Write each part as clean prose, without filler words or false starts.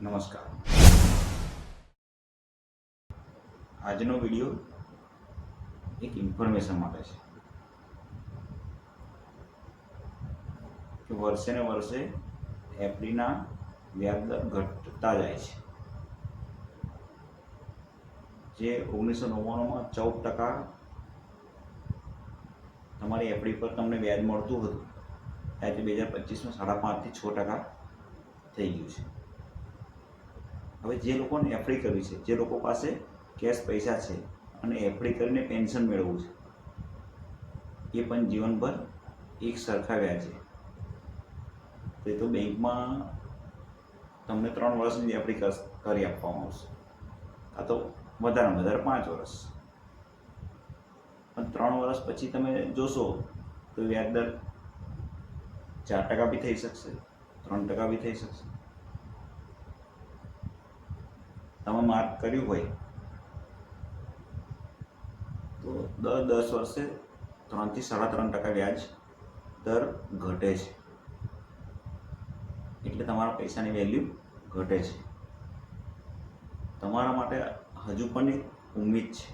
નમસ્કાર. આજનો વિડીયો એક ઇન્ફોર્મેશન માટે છે કે વર્ષે ને વર્ષે એફડીના વ્યાજ દર ઘટતા જાય છે. જે 1999માં 14% તમારી એફડી પર તમને વ્યાજ મળતું હતું, આજે 2025માં 5.5% થી 6% થઈ ગયું છે. હવે જે લોકોને એફડી કરવી છે, જે લોકો પાસે કેશ પૈસા છે અને એફડી કરીને પેન્શન મેળવવું છે, એ પણ જીવનભર એક સરખા વ્યાજે, તો બેંકમાં તમને 3 વર્ષની એફડી કરી આપવામાં આવશે, આ તો વધારેમાં વધારે 5 વર્ષ. પણ 3 વર્ષ પછી તમે જોશો તો વ્યાજ દર 4% બી થઈ શકશે, 3% બી થઈ શકશે. તમે માર્ક કર્યું હોય તો 10 વર્ષે 3 થી 3.5% વ્યાજ દર ઘટે છે. એટલે તમારા પૈસાની વેલ્યુ ઘટે છે. તમારા માટે હજુ પણ એક ઉમ્મીદ છે,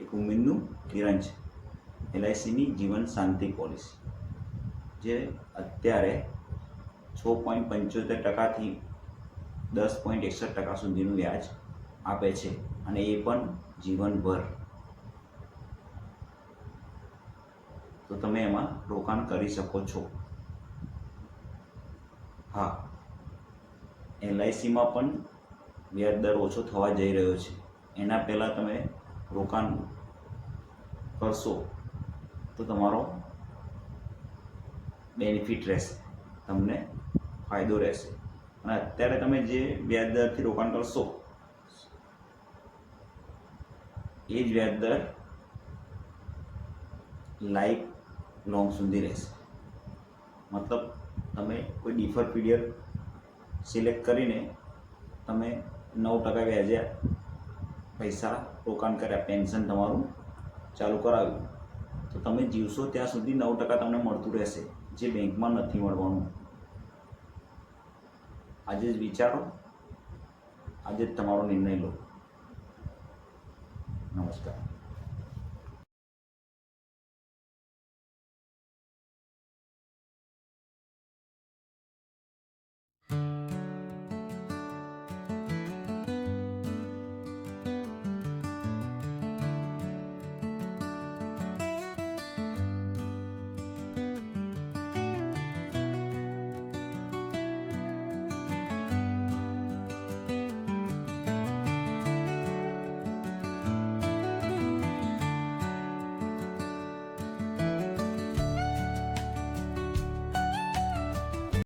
એક ઉમ્મીદનું કિરણ છે. LICની જીવન શાંતિ પોલિસી, જે અત્યારે 6.75%થી 10.61% સુધીનું વ્યાજ આપે છે, અને એ પણ જીવનભર. તો તમે એમાં રોકાણ કરી શકો છો. હા, LICમાં પણ વ્યાજ દર ઓછો થવા જઈ રહ્યો છે. એના પહેલાં તમે રોકાણ કરશો તો તમારો બેનિફિટ રહેશે, તમને ફાયદો રહેશે. અને અત્યારે તમે જે વ્યાજ દરથી રોકાણ કરશો એ જ વ્યાજ દર લાઈફ લોંગ સુધી રહેશે. મતલબ તમે કોઈ ડિફર પીરિયડ સિલેક્ટ કરીને તમે 9% વ્યાજે પૈસા રોકાણ કર્યા, પેન્શન તમારું ચાલુ કરાવ્યું, તો તમે જીવશો ત્યાં સુધી 9% તમને મળતું રહેશે, જે બેંકમાં નથી મળવાનું. આજે જ વિચારો, આજે જ તમારો નિર્ણય લો. નમસ્કાર.